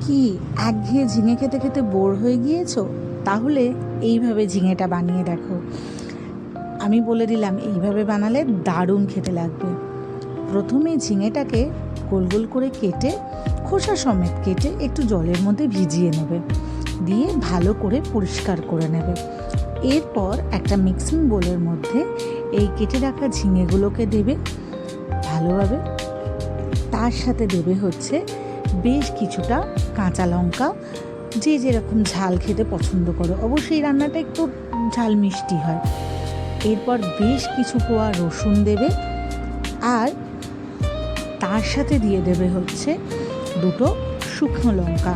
কি একঘেয়ে ঝিঙে খেতে খেতে বোর হয়ে গিয়েছো? তাহলে এইভাবে ঝিঙেটা বানিয়ে দেখো। আমি বলে দিলাম, এইভাবে বানালে দারুণ খেতে লাগবে। প্রথমে ঝিঙেটাকে গোল গোল করে কেটে, খোসা সমেত কেটে একটু জলের মধ্যে ভিজিয়ে নেবে, দিয়ে ভালো করে পরিষ্কার করে নেবে। এরপর একটা মিক্সিং বোলের মধ্যে এই কেটে রাখা ঝিঙেগুলোকে দেবে ভালোভাবে। তার সাথে দেবে হচ্ছে বেশ কিছুটা কাঁচা লঙ্কা, যে যেরকম ঝাল খেতে পছন্দ করো, অবশ্যই রান্নাটা একটু ঝাল মিষ্টি হয়। এরপর বেশ কিছু কোয়া রসুন দেবে, আর তার সাথে দিয়ে দেবে হচ্ছে দুটো শুকনো লঙ্কা।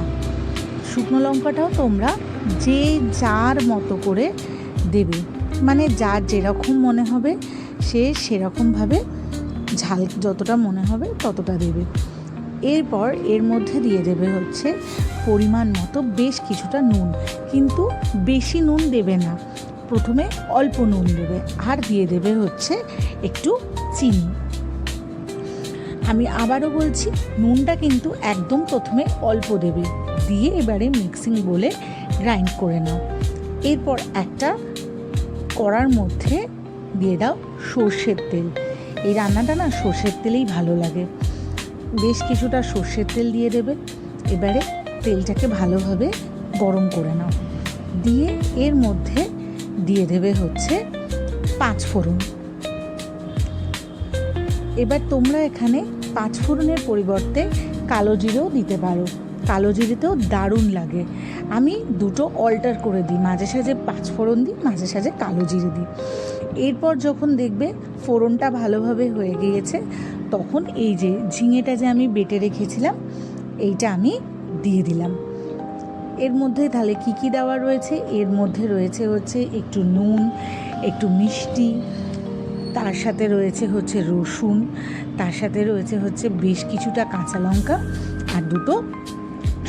শুকনো লঙ্কাটাও তোমরা যে যার মতো করে দেবে, মানে যার যেরকম মনে হবে সে সেরকমভাবে ঝাল যতটা মনে হবে ততটা দেবে। এরপর এর মধ্যে দিয়ে দেবে হচ্ছে পরিমাণ মতো বেশ কিছুটা নুন, কিন্তু বেশি নুন দেবে না, প্রথমে অল্প নুন দেবে, আর দিয়ে দেবে হচ্ছে একটু চিনি। আমি আবারও বলছি, নুনটা কিন্তু একদম প্রথমে অল্প দেবে, দিয়ে এবারে মিক্সিং বলে গ্রাইন্ড করে নাও। এরপর একটা কড়ার মধ্যে দিয়ে দাও সর্ষের তেল। এই রান্নাটা না সর্ষের তেলেই ভালো লাগে। বেশ কিছুটা সর্ষের তেল দিয়ে দেবে। এবারে তেলটাকে ভালোভাবে গরম করে নাও, দিয়ে এর মধ্যে দিয়ে দেবে হচ্ছে 5 ফোড়ন। এবার তোমরা এখানে 5 ফোড়নের পরিবর্তে কালো জিরেও দিতে পারো, কালো জিরেতেও দারুণ লাগে। আমি দুটো অল্টার করে দিই, মাঝে সাঝে 5 ফোড়ন দিই, মাঝে সাঝে কালো জিরে দিই। এরপর যখন দেখবে ফোড়নটা ভালোভাবে হয়ে গিয়েছে, তখন এই যে ঝিঙেটা যে আমি বেটে রেখেছিলাম এইটা আমি দিয়ে দিলাম। এর মধ্যে তাহলে কী কী দেওয়া রয়েছে? এর মধ্যে রয়েছে হচ্ছে একটু নুন, একটু মিষ্টি, তার সাথে রয়েছে হচ্ছে রসুন, তার সাথে রয়েছে হচ্ছে বেশ কিছুটা কাঁচা লঙ্কা আর দুটো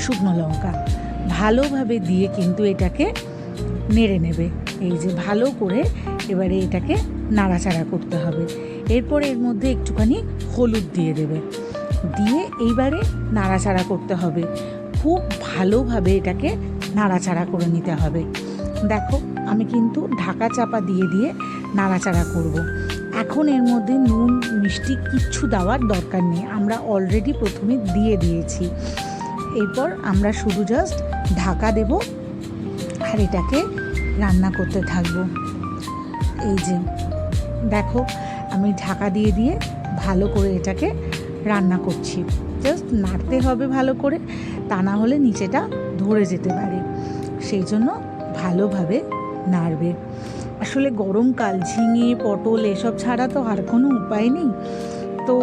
শুকনো লঙ্কা। ভালোভাবে দিয়ে কিন্তু এটাকে নেড়ে নেবে, এই যে ভালো করে এবারে এটাকে নাড়াচাড়া করতে হবে। এরপর এর মধ্যে একটুখানি হলুদ দিয়ে দেবে, দিয়ে এইবারে নাড়াচাড়া করতে হবে, খুব ভালোভাবে এটাকে নাড়াচাড়া করে নিতে হবে। দেখো আমি কিন্তু ঢাকা চাপা দিয়ে দিয়ে নাড়াচাড়া করব। এখন এর মধ্যে নুন মিষ্টি কিচ্ছু দেওয়ার দরকার নেই, আমরা অলরেডি প্রথমে দিয়ে দিয়েছি। এরপর আমরা শুধু জাস্ট ঢাকা দেব আর এটাকে রান্না করতে থাকবো। এই যে দেখো আমি ঢাকা দিয়ে দিয়ে ভালো করে এটাকে রান্না করছি। জাস্ট নাড়তে হবে ভালো করে, তা না হলে নিচেটা ধরে যেতে পারে, সেই জন্য ভালোভাবে নাড়বে। আসলে গরমকাল, ঝিঙে পটল এসব ছাড়া তো আর কোনো উপায় নেই, তো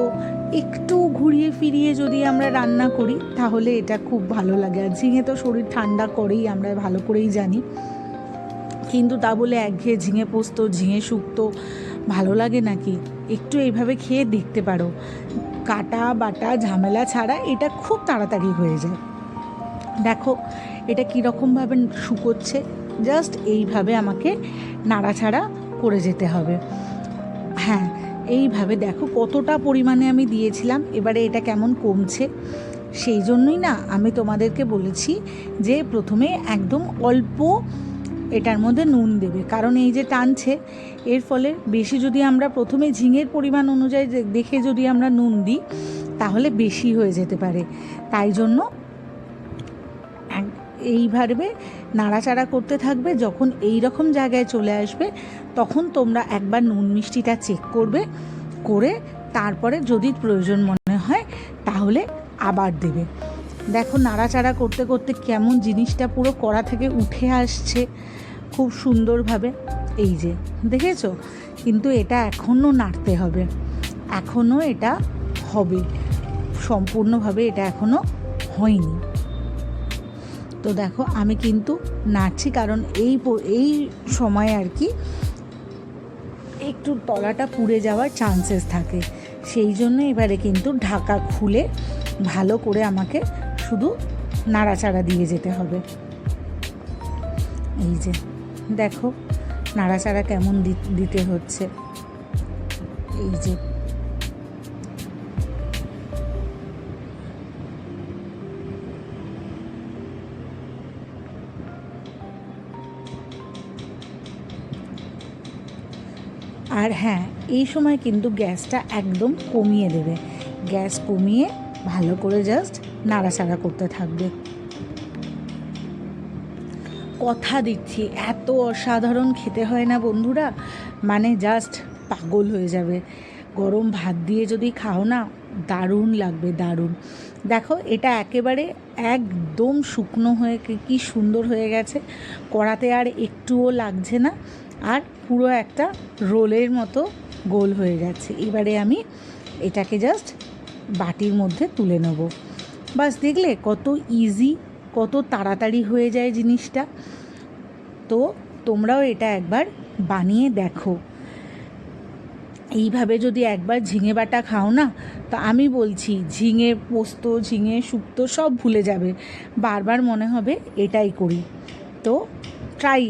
একটু ঘুরিয়ে ফিরিয়ে যদি আমরা রান্না করি তাহলে এটা খুব ভালো লাগে। আর ঝিঙে তো শরীর ঠান্ডা করেই, আমরা ভালো করেই জানি, কিন্তু তা বলে একঘেয়ে ঝিঙে পোস্ত, ঝিঙে শুক্তো ভালো লাগে নাকি? একটু এইভাবে খেয়ে দেখতে পারো, কাটা বাটা ঝামেলা ছাড়া এটা খুব তাড়াতাড়ি হয়ে যায়। দেখো এটা কীরকমভাবে শুকোচ্ছে, জাস্ট এইভাবে আমাকে নাড়াচাড়া করে যেতে হবে। হ্যাঁ, এইভাবে দেখো কতটা পরিমাণে আমি দিয়েছিলাম, এবারে এটা কেমন কমছে। সেই জন্যই না আমি তোমাদেরকে বলেছি যে প্রথমে একদম অল্প এটার মধ্যে নুন দেবে, কারণ এই যে টানছে, এর ফলে বেশি যদি আমরা প্রথমে ঝিঙের পরিমাণ অনুযায়ী দেখে যদি আমরা নুন দিই তাহলে বেশি হয়ে যেতে পারে। তাই জন্য এইভাবে নাড়াচাড়া করতে থাকবে। যখন এই রকম জায়গায় চলে আসবে তখন তোমরা একবার নুন মিষ্টিটা চেক করবে, করে তারপরে যদি প্রয়োজন মনে হয় তাহলে আবার দেবে। দেখো নাড়াচাড়া করতে করতে কেমন জিনিসটা পুরো কড়া থেকে উঠে আসছে খুব সুন্দরভাবে, এই যে দেখেছো। কিন্তু এটা এখনও নাড়তে হবে, এখনও এটা হবে, সম্পূর্ণভাবে এটা এখনও হয়নি। তো দেখো আমি কিন্তু নাড়ছি, কারণ এই সময় আর কি একটু তলাটা পুড়ে যাওয়ার চান্সেস থাকে, সেই জন্য এবারে কিন্তু ঢাকা খুলে ভালো করে আমাকে শুধু নাড়াচাড়া দিয়ে যেতে হবে। এই যে দেখো নাড়াচাড়া কেমন দিতে হচ্ছে, এই যে আর হ্যাঁ, এই সময় কিন্তু গ্যাসটা একদম কমিয়ে দেবে। গ্যাস কমিয়ে ভালো করে জাস্ট নাড়াচাড়া করতে থাকবে। কথা দিচ্ছি, এত অসাধারণ খেতে হয় না বন্ধুরা, মানে জাস্ট পাগল হয়ে যাবে। গরম ভাত দিয়ে যদি খাও না, দারুণ লাগবে, দারুণ। দেখো এটা একেবারে একদম শুকনো হয়ে কি সুন্দর হয়ে গেছে, কড়াতে আর একটুও লাগছে না, আর পুরো একটা রোলের মতো গোল হয়ে গেছে। এবারে আমি এটাকে জাস্ট বাটির মধ্যে তুলে নেব। বাস, দেখলে কত ইজি, কত তাড়াতাড়ি হয়ে যায় জিনিসটা। তো তোমরাও এটা একবার বানিয়ে দেখো। এইভাবে যদি একবার ঝিঙে বাটা খাও না, তো আমি বলছি ঝিঙে পোস্ত, ঝিঙে শুক্তো সব ভুলে যাবে, বারবার মনে হবে এটাই করি। তো ট্রাই